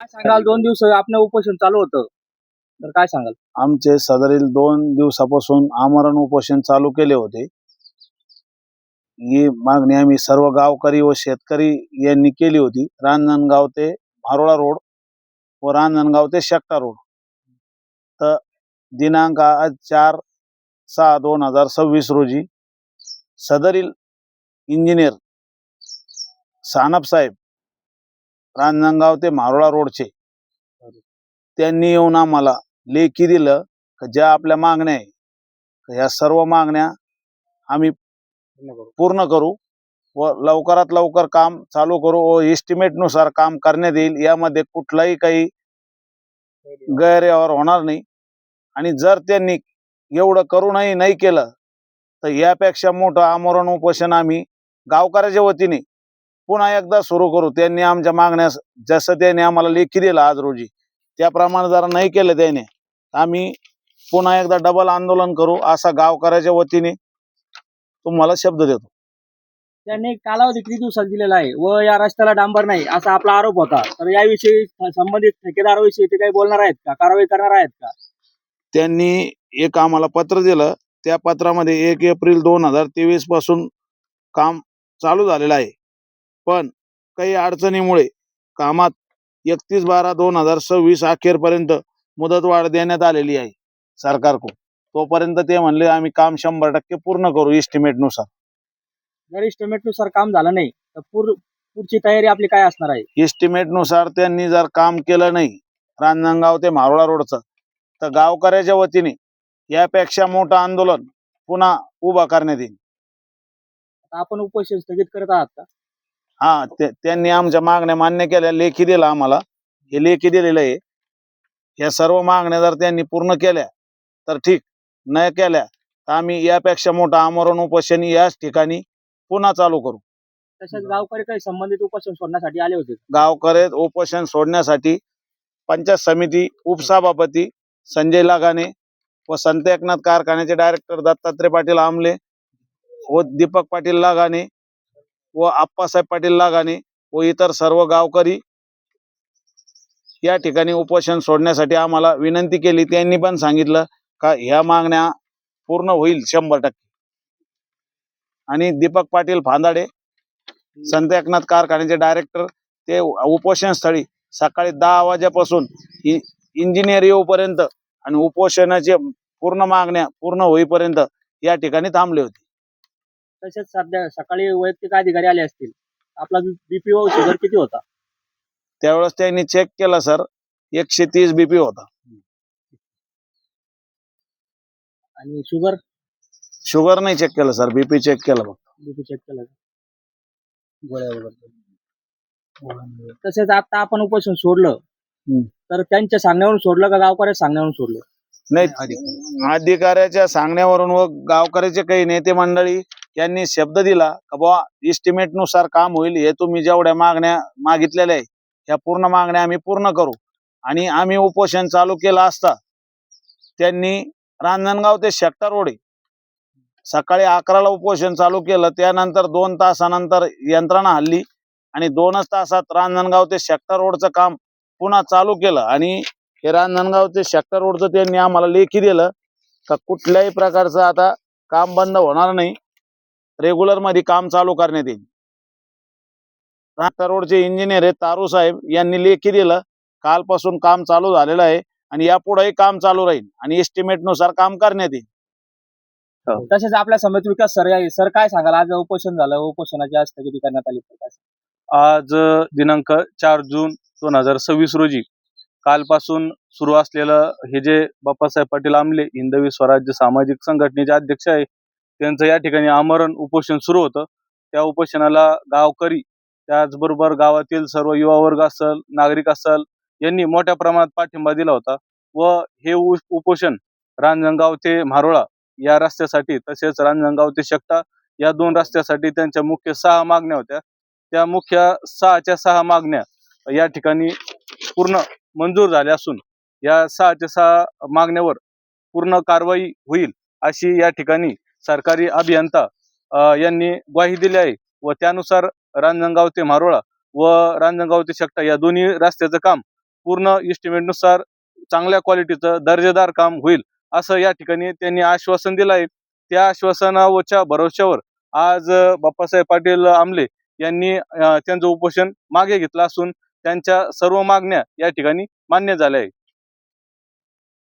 सांगाल 2 दिवस आपलं उपोषण चालू होतं, तर काय सांगाल? आमचे सदरील 2 दिवसापासून आमरण उपोषण चालू केले होते. ही मागणी आम्ही सर्व गावकरी व शेतकरी यांनी केली होती. रांजणगाव ते मारोळा रोड व रांजणगाव ते शेकटा रोड. तर दिनांक आज 4/6/2026 रोजी सदरील इंजिनियर सानप साहेब रांजणगाव ते मारोळा रोडचे त्यांनी येऊन आम्हाला लेखी दिलं की ज्या आपल्या मागण्या आहे ह्या सर्व मागण्या आम्ही पूर्ण करू व लवकरात लवकर काम चालू करू व एस्टिमेटनुसार काम करण्यात येईल. यामध्ये कुठलाही काही गैरव्यवहार होणार नाही. आणि जर त्यांनी एवढं करूनही नाही केलं तर यापेक्षा मोठं आमरण उपोषण आम्ही गावकऱ्याच्या वतीने पुन्हा एकदा सुरू करू. त्यांनी आमच्या मागण्या जसं त्यांनी आम्हाला लेखी दिलं आज रोजी त्याप्रमाणे जर नाही केलं त्याने आम्ही पुन्हा एकदा डबल आंदोलन करू असा गावकऱ्याच्या वतीने तुम्हाला शब्द देतो. त्यांनी कालावधी किती दिवसात दिलेला आहे व या रस्त्याला डांबर नाही असा आपला आरोप होता. तर याविषयी संबंधित ठेकेदाराविषयी ते काही बोलणार आहेत का, कारवाई करणार आहेत का? त्यांनी एक आम्हाला पत्र दिलं. त्या पत्रामध्ये 1 एप्रिल 2023 पासून काम चालू झालेलं आहे. पण काही अडचणीमुळे कामात 31/12/2026 अखेरपर्यंत मुदतवाढ देण्यात आलेली आहे सरकारकडून. तोपर्यंत ते म्हणले आम्ही काम 100% पूर्ण करू एस्टिमेटनुसार. जर एस्टिमेटनुसार काम झालं नाही तर पुढची तयारी आपली काय असणार आहे? एस्टिमेटनुसार त्यांनी जर काम केलं नाही रांजणगाव ते मारोळा रोडचं तर गावकऱ्याच्या वतीने यापेक्षा मोठं आंदोलन पुन्हा उभा करण्यात येईल. आता आपण उपोषण स्थगित करत आहात का? हा, त्यांनी आमच्या मागण्या मान्य केल्या, लेखी दिला आम्हाला. हे लेखी दिलेलं आहे. या सर्व मागण्या जर त्यांनी पूर्ण केल्या तर ठीक, न केल्या तर आम्ही यापेक्षा मोठं आमरण उपोषण याच ठिकाणी पुन्हा चालू करू. तसेच गावकरी काही संबंधित उपोषण सोडण्यासाठी आले होते. गावकरी उपोषण सोडण्यासाठी पंचायत समिती उपसभापती संजय लगाने व संत एकनाथ कारखान्याचे डायरेक्टर दत्तात्रय पाटील आमले व दीपक पाटील लगाने व आप्पासाहेब पाटील लगाने व इतर सर्व गावकरी या ठिकाणी उपोषण सोडण्यासाठी आम्हाला विनंती केली. त्यांनी पण सांगितलं का ह्या मागण्या पूर्ण होईल 100%. आणि दीपक पाटील फांदाडे संत एकनाथ कारखान्याचे डायरेक्टर ते उपोषण स्थळी सकाळी 10 वाजेपासून इंजिनियर येऊपर्यंत आणि उपोषणाचे पूर्ण मागण्या पूर्ण होईपर्यंत या ठिकाणी थांबले होते. तसेच सध्या सकाळी वैयक्तिक अधिकारी आले असतील. आपला बीपी व शुगर किती होता? त्यावेळेस त्यांनी चेक केला सर, 130 BP होता. आणि शुगर नाही चेक केलं सर, बीपी चेक केलं फक्त. बीपी चेक केला. गोळ्या वगैरे. तसेच आता आपण उपोषण सोडलं तर त्यांच्या सांगण्यावरून सोडलं का गावकऱ्याच्या सांगण्यावरून सोडलं? नाही, अधिकाऱ्याच्या सांगण्यावरून व गावकऱ्याचे काही नेते मंडळी यांनी शब्द दिला का बुवा एस्टिमेटनुसार काम होईल. हे तुम्ही जेवढ्या मागण्या मागितलेल्या आहे ह्या पूर्ण मागण्या आम्ही पूर्ण करू. आणि आम्ही उपोषण चालू केलं असता त्यांनी रांजणगाव ते शेकटा रोड सकाळी 11ला उपोषण चालू केलं. त्यानंतर 2 तासानंतर यंत्रणा हल्ली आणि 2च तासात रांजणगाव ते शेकटा रोडचं काम पुन्हा चालू केलं. आणि हे रांजणगाव ते शेकटा रोडचं त्यांनी आम्हाला लेखी दिलं का कुठल्याही प्रकारचं आता काम बंद होणार नाही, रेग्युलर मध्ये काम चालू करण्यात येईल. शेकटा रोडचे इंजिनियर आहे तारू साहेब यांनी लेखी दिलं कालपासून काम चालू झालेलं आहे आणि यापुढेही काम चालू राहील आणि एस्टिमेटनुसार काम करण्यात येईल. तसेच आपल्या समिती विकास सर काय सांगाल? आज उपोषण झालं, उपोषणाची आज स्थगिती करण्यात आली. आज दिनांक 4 जून 2026 रोजी कालपासून सुरू असलेलं हे जे बाप्पासाहेब पाटील आमले हिंदवी स्वराज्य सामाजिक संघटनेचे अध्यक्ष आहे त्यांचं या ठिकाणी आमरण उपोषण सुरू होतं. त्या उपोषणाला गावकरी त्याचबरोबर गावातील सर्व युवा वर्ग असेल, नागरिक असेल यांनी मोठ्या प्रमाणात पाठिंबा दिला होता. व हे उपोषण रांजणगाव ते मारोळा या रस्त्यासाठी तसेच रांजणगाव ते शेकटा या 2 रस्त्यासाठी त्यांच्या मुख्य 6 मागण्या होत्या. त्या मुख्य 6च्या 6 मागण्या या ठिकाणी पूर्ण मंजूर झाल्या असून या 6च्या 6 मागण्यावर पूर्ण कारवाई होईल अशी या ठिकाणी सरकारी अभियंता यांनी ग्वाही दिली आहे. व त्यानुसार रांजणगाव ते मारोळा व रांजणगाव ते शेकटा या दोन्ही रस्त्याचं काम पूर्ण इस्टिमेटनुसार चांगल्या क्वालिटीचं दर्जेदार काम होईल असं या ठिकाणी त्यांनी आश्वासन दिलं आहे. त्या आश्वासनाच्या भरोश्यावर आज बाप्पासाहेब पाटील आमले यांनी त्यांचं उपोषण मागे घेतलं असून त्यांच्या सर्व मागण्या या ठिकाणी मान्य झाल्या आहे.